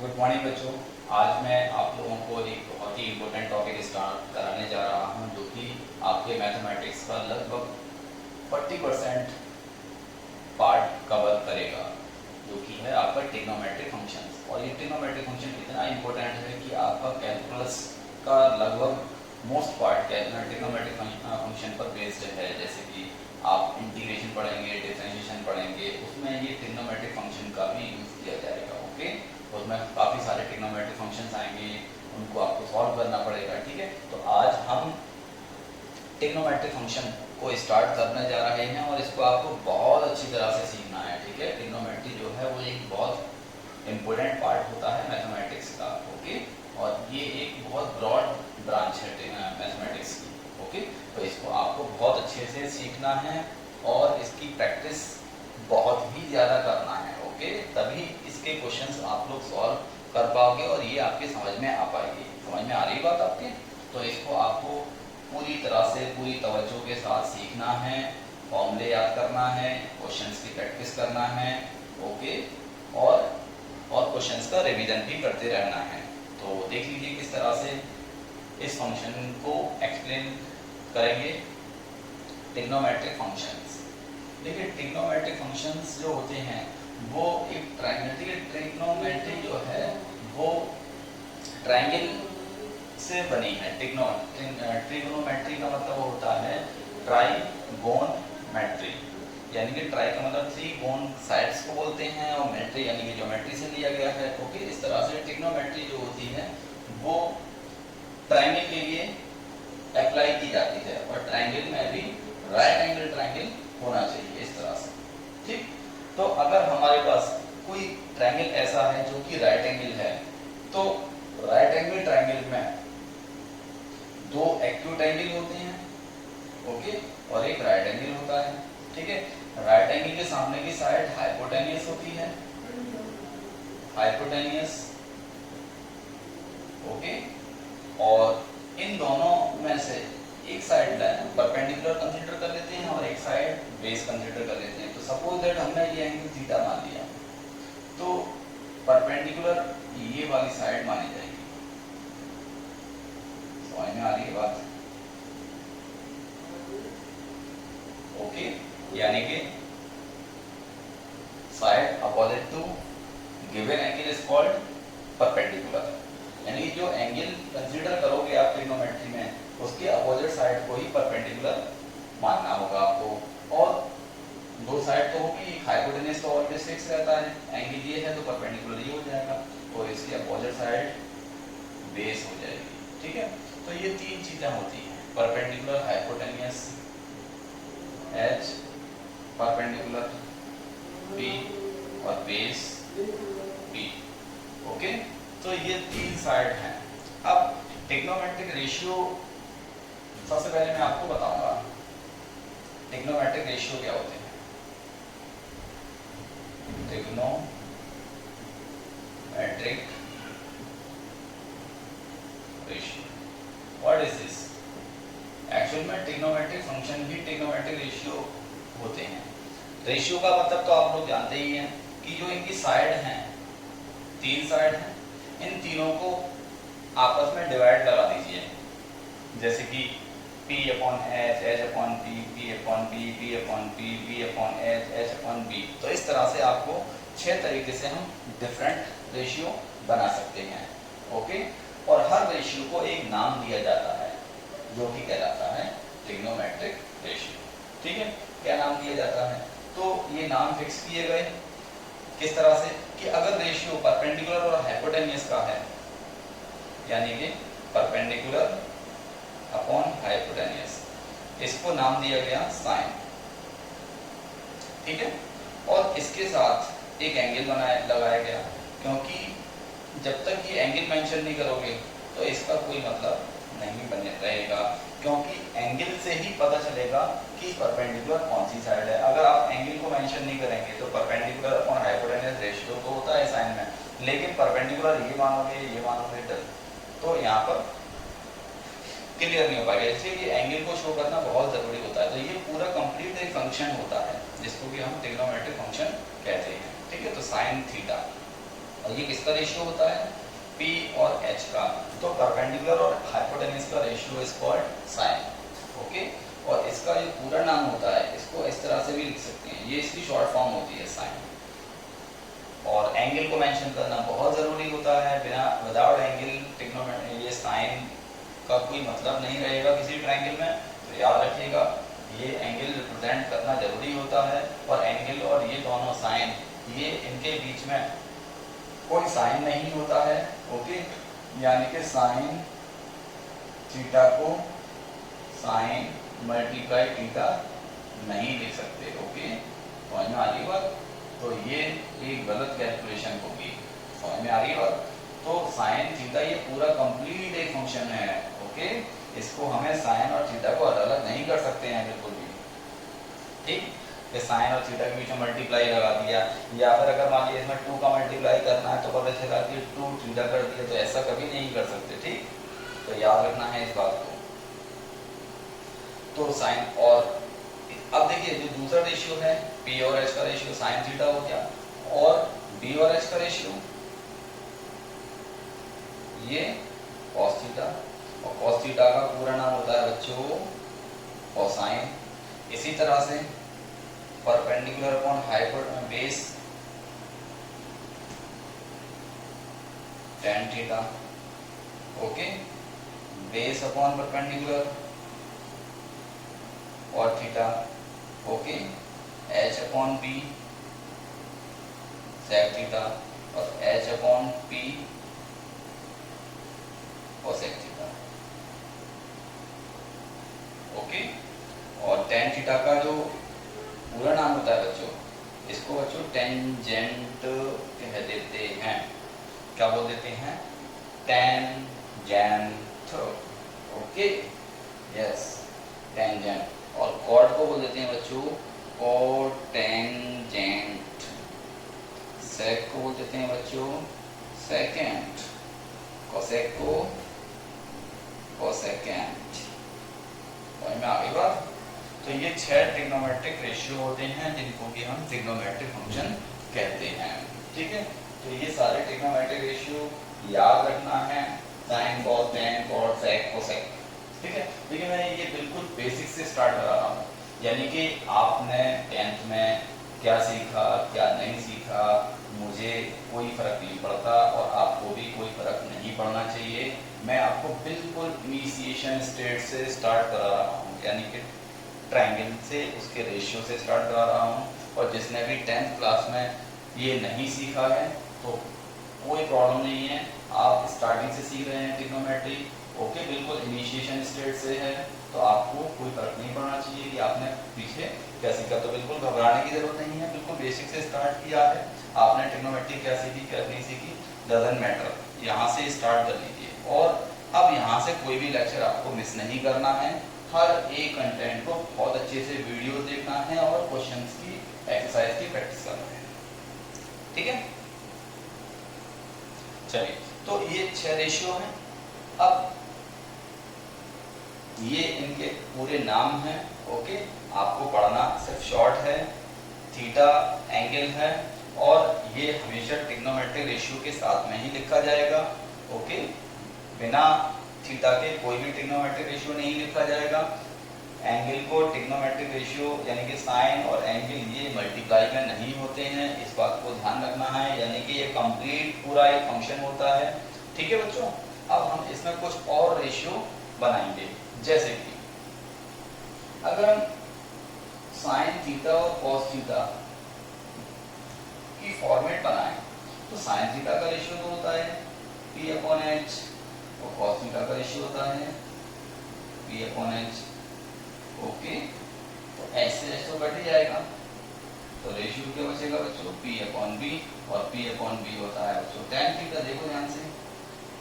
Good morning बच्चों। आज मैं आप लोगों को एक बहुत ही इम्पोर्टेंट टॉपिक स्टार्ट कराने जा रहा हूं, जो कि आपके मैथमेटिक्स का लगभग 40% पार्ट कवर करेगा, जो कि है आपका ट्रिग्नोमेट्रिक फंक्शंस। और ये ट्रिग्नोमेट्रिक फंक्शन इतना इम्पोर्टेंट है कि आपका कैलकुलस का लगभग मोस्ट पार्ट ट्रिग्नोमेट्रिक फंक्शन पर बेस्ड है। जैसे कि आप इंटीग्रेशन पढ़ेंगे, डिफरेंशिएशन पढ़ेंगे, उसमें ये ट्रिग्नोमेट्रिक फंक्शन का भी यूज़ किया जाएगा। ओके, उसमें काफ़ी सारे ट्रिग्नोमेट्रिक फंक्शंस आएंगे, उनको आपको सॉल्व करना पड़ेगा। ठीक है, तो आज हम ट्रिग्नोमेट्रिक फंक्शन को स्टार्ट करने जा रहे हैं और इसको आपको बहुत अच्छी तरह से सीखना है। ठीक है, ट्रिग्नोमेट्री जो है वो एक बहुत इम्पोर्टेंट पार्ट होता है मैथमेटिक्स का। ओके, और ये एक बहुत ब्रॉड ब्रांच है मैथमेटिक्स की। ओके, तो इसको आपको बहुत अच्छे से सीखना है और इसकी प्रैक्टिस बहुत ही ज़्यादा करना है। ओके, तभी इसके क्वेश्चंस आप लोग सॉल्व कर पाओगे और ये आपके समझ में आ पाएगी। समझ में आ रही बात आपके? तो इसको आपको पूरी तरह से पूरी तवज्जो के साथ सीखना है, फॉर्मूले याद करना है, क्वेश्चंस की प्रैक्टिस करना है। ओके, और क्वेश्चंस का रिवीजन भी करते रहना है। तो देख लीजिए किस तरह से इस फंक्शन को एक्सप्लेन करेंगे। ट्रिग्नोमेट्रिक फंक्शंस, देखिए ट्रिग्नोमेट्रिक फंक्शंस जो होते हैं वो एक ट्रिग्नोमेट्री जो है वो ट्रायंगल से बनी है। ट्रिग्नोमेट्री का मतलब होता है ट्राइगोनमेट्री, यानी कि ट्राई का मतलब थ्री, गोन साइड्स को बोलते हैं, और मेट्री यानी कि ज्योमेट्री से लिया गया है। ओके, इस तरह से ट्रिग्नोमेट्री जो होती है वो ट्रायंगल के लिए अप्लाई की जाती है, और ट्रायंगल में भी राइट एंगल ट्रायंगल होना चाहिए इस तरह से। ठीक, तो अगर हमारे पास कोई ट्रायंगल ऐसा है जो कि राइट एंगल है, तो राइट एंगल ट्रायंगल में दो एक्यूट एंगल होते हैं। ओके, और एक राइट एंगल होता है। ठीक है, राइट एंगल के सामने की साइड हाइपोटेनियस होती है, हाइपोटेनियस। ओके, और इन दोनों में से एक साइड परपेंडिकुलर कंसीडर कर लेते हैं और एक साइड बेस कंसीडर कर लेते हैं। तो सपोज दैट हमने ये एंगल थीटा मान लिया, तो परपेंडिकुलर ये वाली साइड मानी जाएगी। समझ में आ रही है बात? ओके, यानी कि side opposite to given angle is called perpendicular, यानी जो एंगल कंसीडर करोगे आप ट्रिग्नोमेट्री में, उसके अपोजिट साइड को ही परपेंडिकुलर मानना होगा आपको। और दो साइड तो होगी, हाइपोटेनस तो ऑलवेज फिक्स रहता है, एंगल ये है तो परपेंडिकुलर ये हो जाएगा, और इसकी अपोजिट साइड बेस हो जाएगी। ठीक है, तो ये तीन चीजें होती हैं, perpendicular hypotenuse H, perpendicular B, और बेस बी। ओके, तो ये तीन साइड हैं। अब ट्रिग्नोमेट्रिक रेशियो सबसे पहले मैं आपको बताऊंगा ट्रिग्नोमेट्रिक रेशियो क्या होते हैं। Trigonometric ratio, what is this? Actual में ट्रिग्नोमेट्रिक फंक्शन भी ट्रिग्नोमेट्रिक रेशियो होते हैं। रेशियो का मतलब तो आप लोग जानते ही हैं कि जो इनकी साइड हैं, तीन साइड हैं, इन तीनों को आपस में डिवाइड लगा दीजिए। जैसे कि P upon H, H upon P, P upon P, P upon P, P upon H, H upon B। तो इस तरह से आपको 6 तरीके से हम डिफरेंट रेशियो बना सकते हैं। ओके, और हर रेशियो को एक नाम दिया जाता है जो कि कहलाता है ट्रिग्नोमेट्रिक रेशियो। ठीक है, क्या नाम दिया जाता है? तो ये नाम फिक्स किए गए किस तरह से कि अगर रेशियो परपेंडिकुलर और हाइपोटेनियस का है, यानी कि परपेंडिकुलर अपॉन हाइपोटेनियस, इसको नाम दिया गया साइन। ठीक है, और इसके साथ एक एंगल लगाया गया, क्योंकि जब तक ये एंगल मेंशन नहीं करोगे तो इसका कोई मतलब नहीं बने रहेगा, क्योंकि एंगल से ही पता चलेगा कि परपेंडिकुलर कौन सी साइड है। अगर आप एंगल को मेंशन नहीं करेंगे तो परपेंडिकुलर अपॉन हाइपोटेनियस रेशियो तो होता है साइन में, लेकिन परपेंडिकुलर ये मानोगे तो यहाँ पर क्लियर नहीं हो पाएगा। इसलिए ये एंगल को शो करना बहुत जरूरी होता है। तो ये पूरा कंप्लीट एक फंक्शन होता है जिसको कि हम ट्रिग्नोमेट्रिक फंक्शन कहते हैं। ठीक है, तो साइन थीटा और ये किसका रेशियो होता है, P और H का। तो परपेंडिकुलर और हाइपोटेन्यूज का ratio is called sine. Okay, और इसका जो पूरा नाम होता है इसको इस तरह से भी लिख सकते हैं, ये इसकी शॉर्ट फॉर्म होती है साइन। और एंगल को मेंशन करना बहुत ज़रूरी होता है, बिना विदाउट एंगल ट्रिग्नोमेट्री ये साइन का कोई मतलब नहीं रहेगा किसी ट्रायंगल में। तो याद रखिएगा ये एंगल रिप्रेजेंट करना जरूरी होता है। और एंगल और ये दोनों साइन, ये इनके बीच में कोई साइन नहीं होता है। ओके, यानी कि साइन थीटा को साइन मल्टीप्लाई थीटा नहीं लिख सकते। ओके, समझ में आ रही बात? तो ये एक गलत कैलकुलेशन होगी, समझ में आ रही बात? तो साइन थीटा ये पूरा कंप्लीट एक फंक्शन है। ओके, इसको हमें साइन और थीटा को अलग अलग नहीं कर सकते हैं बिल्कुल भी। ठीक, ये साइन और थीटा के बीच में मल्टीप्लाई लगा दिया, या फिर अगर मान लीजिए इसमें 2 का मल्टीप्लाई करना है तो पता चला कि 2 थीटा कर दिया, तो ऐसा कभी नहीं कर सकते। ठीक, तो याद रखना है इस बात को। तो साइन, और अब देखिए जो दूसरा रेशियो है P और H का रेशियो साइन थीटा हो गया, और B और H का रेशियो ये cos थीटा, और cos थीटा का पूरा नाम होता है बच्चों कोसाइन। इसी तरह से perpendicular upon hypotenuse base tan theta. Okay, base upon perpendicular और theta. Okay, H upon P sec theta, और H upon P cosec theta. Okay, और tan थीटा का जो पूरा नाम होता है बच्चों, इसको बच्चों टेंजेंट कह देते हैं। क्या बोल देते हैं? टेंजेंट। Okay, yes, tangent. और कॉर्ड को बोल देते हैं बच्चों कोटेंजेंट। सेक को बोल देते हैं बच्चों सेकेंड, कोसेक को कोसेकेंड। समझ में आ गई बात? तो ये 6 ट्रिग्नोमेट्रिक रेशियो होते हैं जिनको कि हम ट्रिग्नोमेट्रिक फंक्शन कहते हैं। ठीक है, तो ये सारे ट्रिग्नोमेट्रिक रेशियो याद रखना है, sine cos tan cot sec cosec. ठीक है, देखिए मैं ये बिल्कुल बेसिक से स्टार्ट करा रहा हूँ, यानी कि आपने 10th में क्या सीखा क्या नहीं सीखा मुझे कोई फर्क नहीं पड़ता, और आपको भी कोई फर्क नहीं पड़ना चाहिए। मैं आपको बिल्कुल इनिशिएशन स्टेज से स्टार्ट करा रहा हूँ, यानी कि ट्रायंगल से उसके रेशियो से स्टार्ट करा रहा हूँ। और जिसने भी 10th क्लास में ये नहीं सीखा है तो कोई प्रॉब्लम नहीं है, आप स्टार्टिंग से सीख रहे हैं ट्रिग्नोमेट्री। ओके, बिल्कुल इनिशिएशन स्टेज से है, तो आपको कोई फर्क नहीं पड़ना चाहिए कि आपने पीछे क्या सीखा। तो बिल्कुल घबराने की जरूरत नहीं है, बिल्कुल बेसिक से स्टार्ट किया है आपने। ट्रिग्नोमेट्री क्या सीखी क्या नहीं सीखी डजंट मैटर, यहाँ से स्टार्ट कर लीजिए। और अब यहाँ से कोई भी लेक्चर आपको मिस नहीं करना है, हर एक कंटेंट को बहुत अच्छे से वीडियो देखना है और क्वेश्चंस की एक्सरसाइज की प्रैक्टिस करना है। ठीक है, चलिए, तो ये 6 रेशियो हैं। अब ये इनके पूरे नाम हैं। ओके, आपको पढ़ना सिर्फ शॉर्ट है, थीटा एंगल है, और ये हमेशा ट्रिग्नोमेट्रिक रेशियो के साथ में ही लिखा जाएगा। ओके, बिना थीटा के कोई भी ट्रिग्नोमेट्रिक रेशियो नहीं लिखा जाएगा। एंगल को ट्रिग्नोमेट्रिक रेशियो यानी कि साइन और एंगल ये मल्टीप्लाई में नहीं होते हैं, इस बात को ध्यान रखना है, यानी कि ये कंप्लीट पूरा एक फंक्शन होता है। ठीक है बच्चों, अब हम इसमें कुछ और रेशियो बनाएंगे, जैसे कि अगर हम साइन थीटा और कॉस थीटा की फॉर्मेट बनाएं तो साइन थीटा का रेशियो तो होता है P/H, और कॉस थीटा का रेशियो होता है P/H। ओके, तो H से H तो कट ही जाएगा, तो रेशियो क्या बचेगा बच्चों? P/B, और P/B होता है बच्चों tan थीटा। देखो ध्यान से,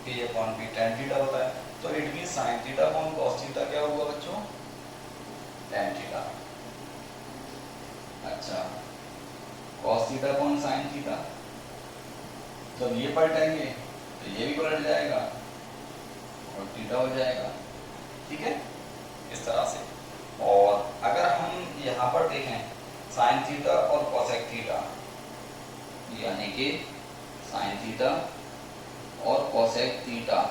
P/B tan थीटा होता है, तो it mean sine theta upon cos theta क्या होगा बच्चों? tan theta. अच्छा, cos theta upon sine theta, जब ये पलटेंगे तो ये भी पलट जाएगा और थीटा हो जाएगा। ठीक है, इस तरह से। और अगर हम यहाँ पर देखें साइन थीटा और कोसेक थीटा, यानी कि साइन थीटा और कोसेक थीटा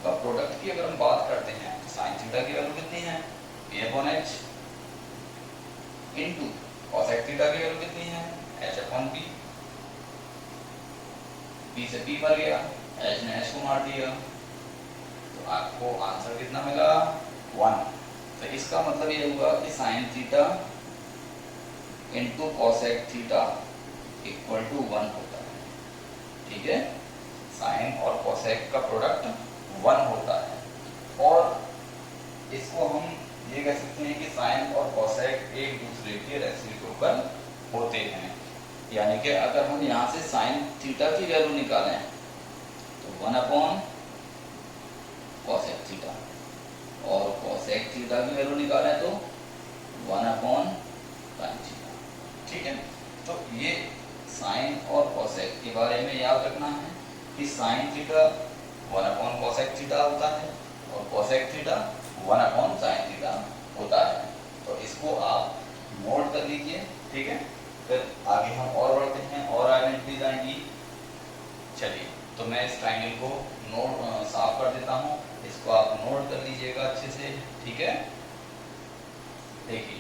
का प्रोडक्ट की अगर हम बात करते हैं तो साइन थीटा की वैल्यू कितनी है p upon h into cosec theta की वैल्यू कितनी है h अपॉन p। p से p मर गया, h ने h को मार दिया, तो आपको आंसर कितना मिला 1। तो इसका मतलब ये हुआ कि sine theta into cosec theta equal to 1 होता है। ठीक है, साइन और कोसेक का प्रोडक्ट 1 होता है। और इसको हम ये कह सकते हैं कि साइन और कोसेक एक दूसरे के रेसिप्रोकल होते हैं। यानी कि अगर हम यहाँ से साइन थीटा की वैल्यू निकालें तो 1 अपॉन कोसेक थीटा, और कोसेक थीटा की वैल्यू निकालें तो 1 अपॉन साइन थीटा। ठीक है, तो ये साइन और कोसेक के बारे में याद रखना है कि sine theta 1 upon cosec theta होता है और cosec theta 1 upon sine theta होता है। तो इसको आप नोट कर लीजिए। ठीक है, फिर आगे हम और बढ़ते हैं और आइडेंटिटीज आएंगी। चलिए, तो मैं इस ट्राइंगल को नोट साफ कर देता हूँ, इसको आप नोट कर लीजिएगा अच्छे से। ठीक है, देखिए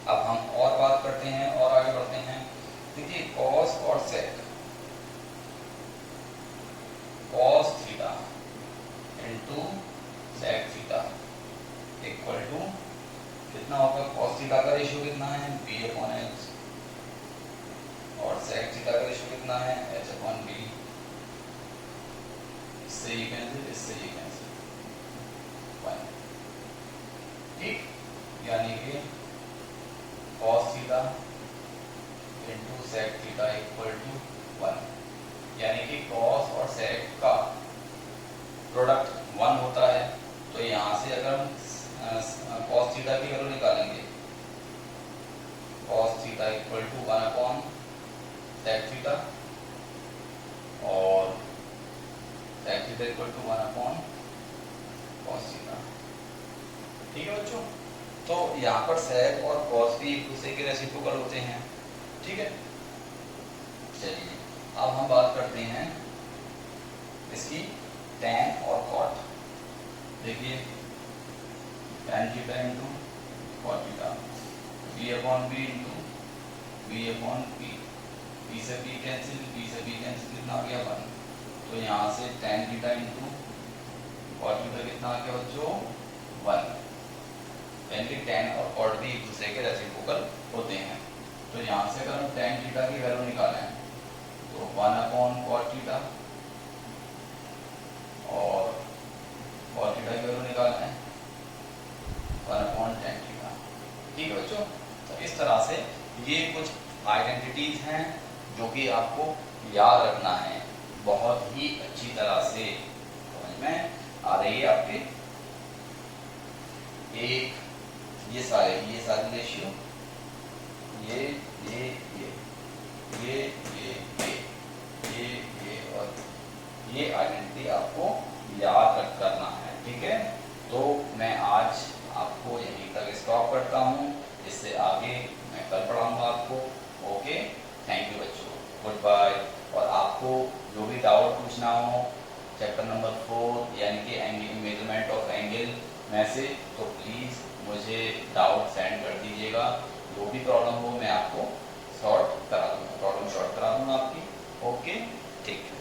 अब हम और बात करते हैं और आगे बढ़ते हैं। देखिए कॉस और sec, cos theta into sec theta equal to कितना होगा, कॉस थीटा का रेशियो कितना है b अपॉन h और सेक थीटा का रेशियो कितना है h अपॉन b। इससे ये कैंसिल, इससे ये कैंसिल, 1। ठीक, यानी कि cos theta into sec theta equal to 1। यानी कि cos और sec का प्रोडक्ट 1 होता है। तो यहाँ से अगर हम cos थीटा की वैल्यू निकालेंगे, cos theta equal to 1 upon sec theta और sec theta equal to 1 upon cos theta. ठीक है बच्चों, तो यहाँ पर sec और cos भी एक दूसरे के रेसिप्रोकल होते हैं। ठीक है, चलिए अब हम बात करते हैं इसकी tan और cot। देखिए tan theta into cot theta, b upon b into b upon p, b से b कैंसिल, b से b कैंसिल, कितना आ गया 1। तो यहाँ से tan theta into cot theta कितना आ गया बच्चों 1। यानी कि tan और cot भी एक दूसरे के रेसिप्रोकल होते हैं। तो यहाँ से अगर हम tan थीटा की वैल्यू निकालें तो 1 अपॉन cot थीटा और cot थीटा की वैल्यू निकालें 1 अपॉन tan थीटा। ठीक है बच्चों, तो इस तरह से ये कुछ आइडेंटिटीज हैं जो कि आपको याद रखना है बहुत ही अच्छी तरह से। समझ में आ रही है आपके? एक ये सारे रेशियो, ये और ये आइडेंटिटी आपको याद करना है। ठीक है, तो मैं आज आपको यहीं तक स्टॉप करता हूँ, इससे आगे मैं कल पढ़ाऊंगा आपको। ओके, थैंक यू बच्चों, गुड बाय। और आपको जो भी डाउट पूछना हो चैप्टर नंबर 4 यानी कि एंगल, मेजरमेंट ऑफ एंगल में से, तो प्लीज़ मुझे डाउट सेंड कर दीजिएगा। जो भी प्रॉब्लम हो मैं आपको प्रॉब्लम सॉल्व करा दूंगा आपकी। ओके, ठीक है।